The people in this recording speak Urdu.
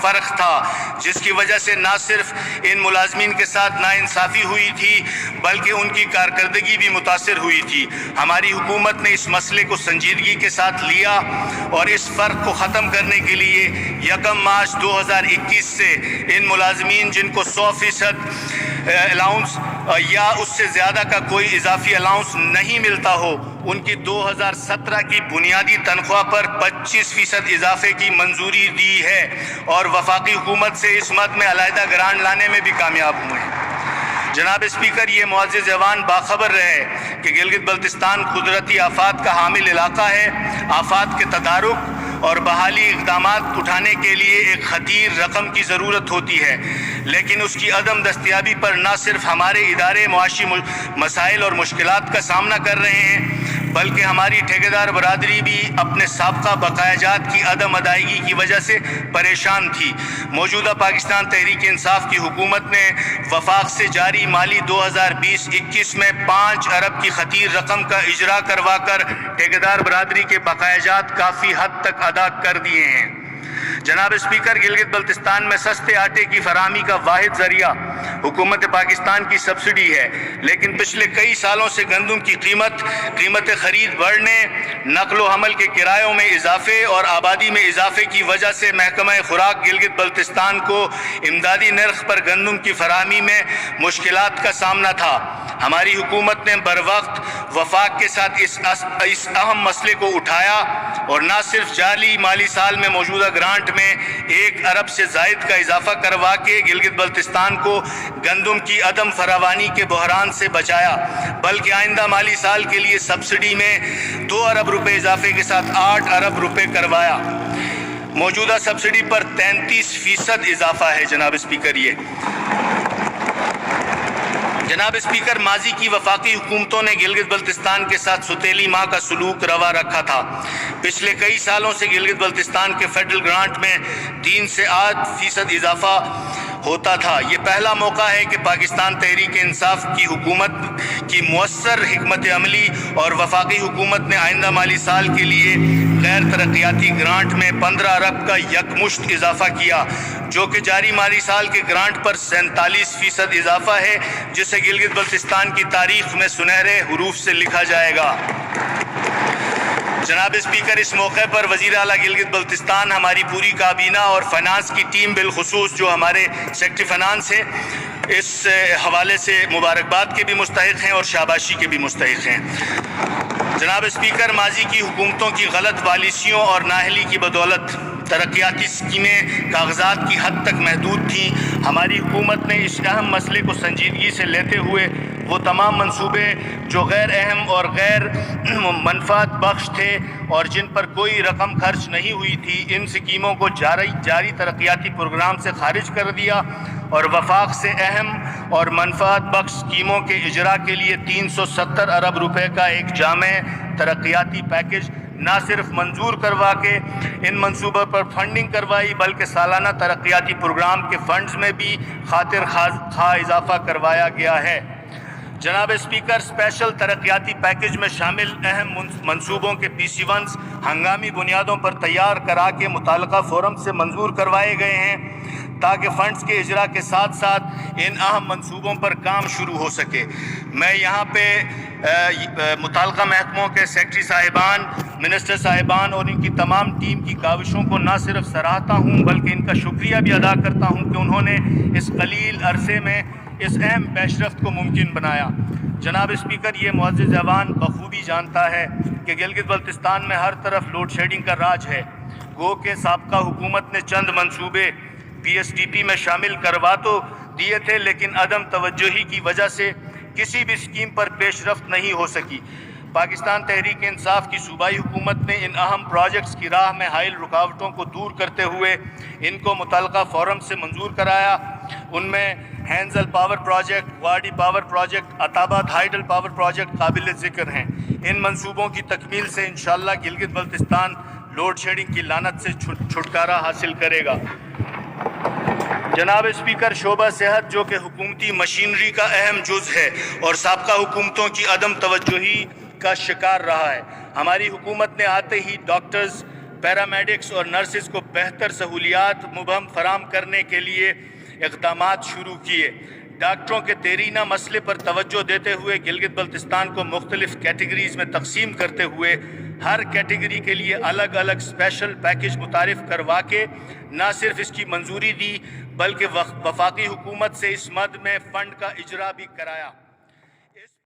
فرق تھا، جس کی وجہ سے نہ صرف ان ملازمین کے ساتھ ناانصافی ہوئی تھی بلکہ ان کی کارکردگی بھی متاثر ہوئی تھی۔ ہماری حکومت نے اس مسئلے کو سنجیدگی کے ساتھ لیا اور اس فرق کو ختم کرنے کے لیے 1 مارچ 2021 سے ان ملازمین جن کو 100% الاؤنس یا اس سے زیادہ کا کوئی اضافی الاؤنس نہیں ملتا ہو، ان کی 2017 کی بنیادی تنخواہ پر 25% اضافے کی منظوری دی ہے اور وفاقی حکومت سے اس مد میں علیحدہ گرانٹ لانے میں بھی کامیاب ہوئے ہیں۔ جناب اسپیکر، یہ معزز ایوان باخبر رہے کہ گلگت بلتستان قدرتی آفات کا حامل علاقہ ہے۔ آفات کے تدارک اور بحالی اقدامات اٹھانے کے لیے ایک خطیر رقم کی ضرورت ہوتی ہے، لیکن اس کی عدم دستیابی پر نہ صرف ہمارے ادارے معاشی مسائل اور مشکلات کا سامنا کر رہے ہیں بلکہ ہماری ٹھیکیدار برادری بھی اپنے سابقہ بقایا جات کی عدم ادائیگی کی وجہ سے پریشان تھی۔ موجودہ پاکستان تحریک انصاف کی حکومت نے وفاق سے جاری مالی 2020-21 میں 5 ارب کی خطیر رقم کا اجرا کروا کر ٹھیکیدار برادری کے بقایا جات کافی حد تک ادا کر دیے ہیں۔ جناب اسپیکر، گلگت بلتستان میں سستے آٹے کی فراہمی کا واحد ذریعہ حکومت پاکستان کی سبسڈی ہے، لیکن پچھلے کئی سالوں سے گندم کی قیمت خرید بڑھنے، نقل و حمل کے کرایوں میں اضافے اور آبادی میں اضافے کی وجہ سے محکمہ خوراک گلگت بلتستان کو امدادی نرخ پر گندم کی فراہمی میں مشکلات کا سامنا تھا۔ ہماری حکومت نے بروقت وفاق کے ساتھ اس اہم مسئلے کو اٹھایا اور نہ صرف جاری مالی سال میں موجودہ گرانٹ میں 1 ارب سے زائد کا اضافہ کروا کے گلگت بلتستان کو گندم کی عدم فراوانی کے بحران سے بچایا، بلکہ آئندہ مالی سال کے لیے سبسڈی میں 2 ارب روپے اضافے کے ساتھ 8 ارب روپے کروایا۔ موجودہ سبسڈی پر 33% اضافہ ہے۔ جناب اسپیکر، ماضی کی وفاقی حکومتوں نے گلگت بلتستان کے ساتھ ستیلی ماں کا سلوک روا رکھا تھا۔ پچھلے کئی سالوں سے گلگت بلتستان کے فیڈرل گرانٹ میں 3 سے 8% اضافہ ہوتا تھا۔ یہ پہلا موقع ہے کہ پاکستان تحریک انصاف کی حکومت کی مؤثر حکمت عملی اور وفاقی حکومت نے آئندہ مالی سال کے لیے غیر ترقیاتی گرانٹ میں 15 ارب کا یکمشت اضافہ کیا، جو کہ جاری مالی سال کے گرانٹ پر 47% اضافہ ہے، جسے گلگت بلتستان کی تاریخ میں سنہرے حروف سے لکھا جائے گا۔ جناب اسپیکر، اس موقع پر وزیر اعلیٰ گلگت بلتستان، ہماری پوری کابینہ اور فائنانس کی ٹیم بالخصوص جو ہمارے سیکٹری فائنانس ہیں، اس حوالے سے مبارکباد کے بھی مستحق ہیں اور شاباشی کے بھی مستحق ہیں۔ جناب اسپیکر، ماضی کی حکومتوں کی غلط پالیسیوں اور نااہلی کی بدولت ترقیاتی اسکیمیں کاغذات کی حد تک محدود تھیں۔ ہماری حکومت نے اس اہم مسئلے کو سنجیدگی سے لیتے ہوئے وہ تمام منصوبے جو غیر اہم اور غیر منفعت بخش تھے اور جن پر کوئی رقم خرچ نہیں ہوئی تھی، ان سکیموں کو جاری ترقیاتی پروگرام سے خارج کر دیا اور وفاق سے اہم اور منفعت بخش اسکیموں کے اجرا کے لیے 370 ارب روپے کا ایک جامع ترقیاتی پیکج نہ صرف منظور کروا کے ان منصوبوں پر فنڈنگ کروائی بلکہ سالانہ ترقیاتی پروگرام کے فنڈز میں بھی خاطر خواہ اضافہ کروایا گیا ہے۔ جناب اسپیکر، اسپیشل ترقیاتی پیکج میں شامل اہم منصوبوں کے PC1 ہنگامی بنیادوں پر تیار کرا کے متعلقہ فورم سے منظور کروائے گئے ہیں تاکہ فنڈز کے اجرا کے ساتھ ساتھ ان اہم منصوبوں پر کام شروع ہو سکے۔ میں یہاں پہ متعلقہ محکموں کے سیکٹری صاحبان، منسٹر صاحبان اور ان کی تمام ٹیم کی کاوشوں کو نہ صرف سراہتا ہوں بلکہ ان کا شکریہ بھی ادا کرتا ہوں کہ انہوں نے اس قلیل عرصے میں اس اہم پیش رفت کو ممکن بنایا۔ جناب اسپیکر، یہ معزز ایوان بخوبی جانتا ہے کہ گلگت بلتستان میں ہر طرف لوڈ شیڈنگ کا راج ہے۔ گو کہ سابقہ حکومت نے چند منصوبے PSDP میں شامل کروا تو دیے تھے، لیکن عدم توجہی کی وجہ سے کسی بھی اسکیم پر پیش رفت نہیں ہو سکی۔ پاکستان تحریک انصاف کی صوبائی حکومت نے ان اہم پروجیکٹس کی راہ میں حائل رکاوٹوں کو دور کرتے ہوئے ان کو متعلقہ فورم سے منظور کرایا۔ ان میں ہینزل پاور پروجیکٹ، واڈی power project, Attabad hydel power project قابل ذکر ہیں۔ ان منصوبوں کی تکمیل سے انشاءاللہ گلگت بلتستان لوڈ شیڈنگ کی لعنت سے چھٹکارا حاصل کرے گا۔ جناب اسپیکر، شعبہ صحت جو کہ حکومتی مشینری کا اہم جز ہے اور سابقہ حکومتوں کی عدم توجہی کا شکار رہا ہے، ہماری حکومت نے آتے ہی ڈاکٹرز، پیرامیڈکس اور نرسز کو بہتر سہولیات مبہم فراہم کرنے کے لیے اقدامات شروع کیے۔ ڈاکٹروں کے دیرینہ مسئلے پر توجہ دیتے ہوئے گلگت بلتستان کو مختلف کیٹیگریز میں تقسیم کرتے ہوئے ہر کیٹیگری کے لیے الگ الگ اسپیشل پیکج متعارف کروا کے نہ صرف اس کی منظوری دی بلکہ وفاقی حکومت سے اس مد میں فنڈ کا اجرا بھی کرایا۔